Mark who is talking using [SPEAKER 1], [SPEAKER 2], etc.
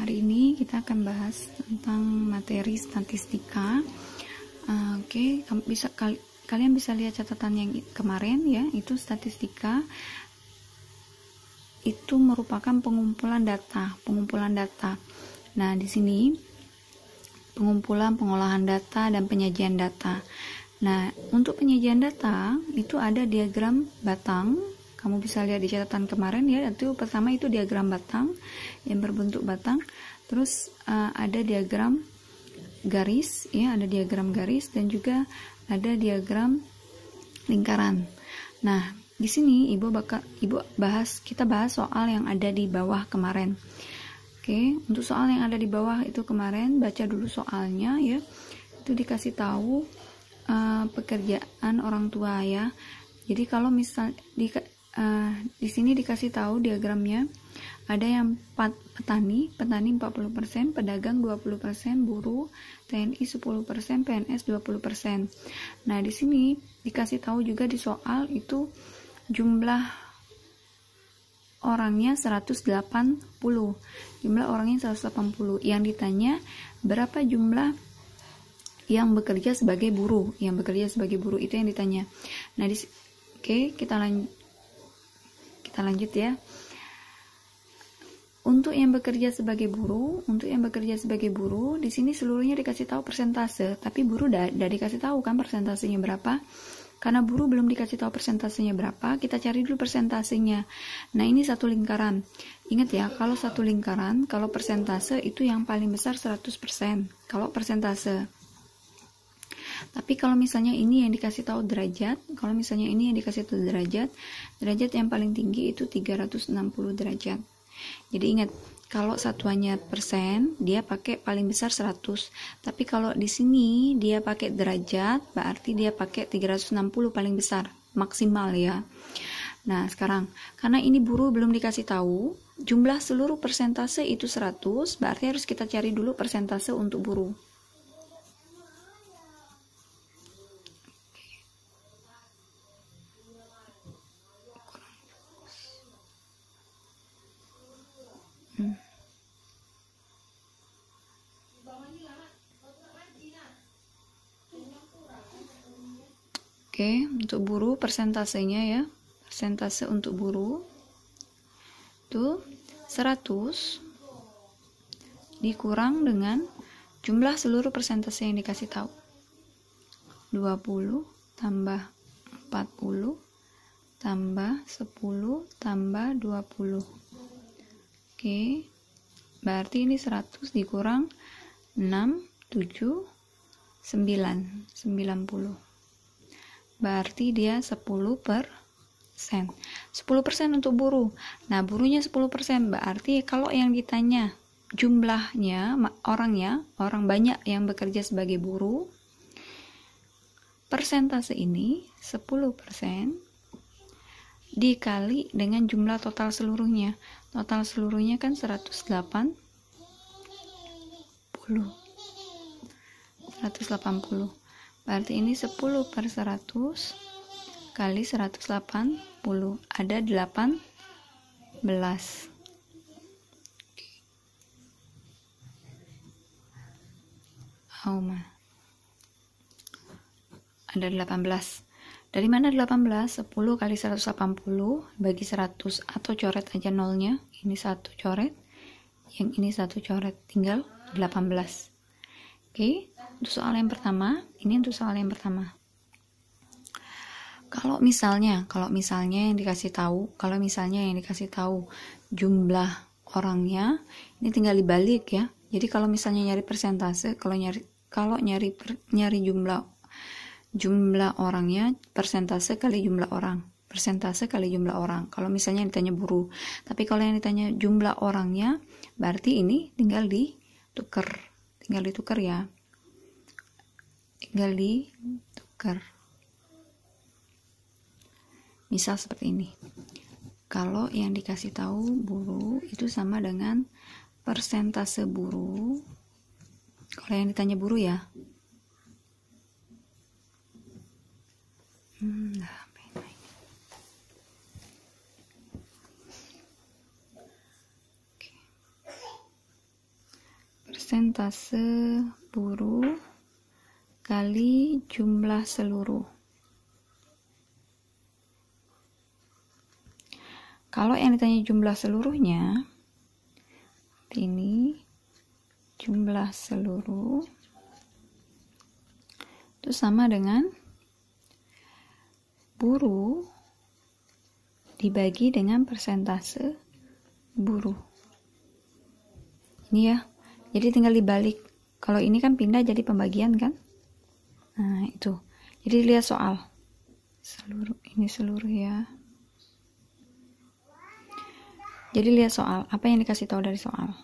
[SPEAKER 1] hari ini kita akan bahas tentang materi statistika. Oke, kalian bisa lihat catatan yang kemarin ya, itu statistika itu merupakan pengumpulan data. Nah, di sini pengumpulan, pengolahan data, dan penyajian data. Nah, untuk penyajian data itu ada diagram batang. Kamu bisa lihat di catatan kemarin ya, itu pertama itu diagram batang yang berbentuk batang. Terus ada diagram garis ya, ada diagram garis dan juga ada diagram lingkaran. Nah, di sini kita bahas soal yang ada di bawah kemarin. Oke, untuk soal yang ada di bawah itu kemarin, baca dulu soalnya ya. Itu dikasih tahu pekerjaan orang tua ya. Jadi kalau misal di sini dikasih tahu diagramnya, ada yang petani 40%, pedagang 20%, buruh, TNI 10%, PNS 20%. Nah, di sini dikasih tahu juga di soal itu jumlah orangnya 180. Jumlah orangnya 180. Yang ditanya berapa jumlah yang bekerja sebagai buruh. Yang bekerja sebagai buruh itu yang ditanya. Nah, oke, kita lanjut ya. Untuk yang bekerja sebagai buruh, di sini seluruhnya dikasih tahu persentase, tapi buruh udah dikasih tahu kan persentasenya berapa. Karena buruh belum dikasih tahu persentasenya berapa, kita cari dulu persentasenya. Nah, ini satu lingkaran. Ingat ya, kalau satu lingkaran, kalau persentase itu yang paling besar 100%. Kalau persentase. Tapi kalau misalnya ini yang dikasih tahu derajat, derajat yang paling tinggi itu 360 derajat. Jadi ingat, kalau satuannya persen, dia pakai paling besar 100. Tapi kalau di sini dia pakai derajat, berarti dia pakai 360 paling besar, maksimal ya. Nah, sekarang karena ini buruh belum dikasih tahu, jumlah seluruh persentase itu 100, berarti harus kita cari dulu persentase untuk buruh. Oke, untuk buruh persentasenya ya. Persentase untuk buruh itu 100 dikurang dengan jumlah seluruh persentase yang dikasih tahu. 20 tambah 40 tambah 10 tambah 20. Oke. Berarti ini 100 dikurang 6, 7, 9, 90. Berarti dia 10%. 10% untuk buruh. Nah, buruhnya 10%. Berarti kalau yang ditanya jumlahnya, orang banyak yang bekerja sebagai buruh, persentase ini 10% dikali dengan jumlah total seluruhnya. Total seluruhnya kan 180. Berarti ini 10 per 100 kali 180. Ada 18. Ada 18. Dari mana 18? 10 kali 180 bagi 100, atau coret aja nolnya. Ini 1 coret, yang ini 1 coret, tinggal 18. Oke, untuk soal yang pertama, Kalau misalnya yang dikasih tahu jumlah orangnya, ini tinggal dibalik ya. Jadi kalau misalnya nyari persentase, kalau nyari jumlah orangnya, persentase kali jumlah orang. Kalau misalnya ditanya buruh. Tapi kalau yang ditanya jumlah orangnya, berarti ini tinggal ditukar ya. Misal seperti ini. Kalau yang dikasih tahu buruh itu sama dengan persentase buruh. Kalau yang ditanya buruh ya. persentase buruh kali jumlah seluruh. Kalau yang ditanya jumlah seluruhnya, ini jumlah seluruh itu sama dengan buruh dibagi dengan persentase buruh. Ini ya, jadi tinggal dibalik. Kalau ini kan pindah jadi pembagian kan. Nah itu, jadi lihat soal seluruh, ini seluruh ya. Jadi lihat soal, apa yang dikasih tahu dari soal.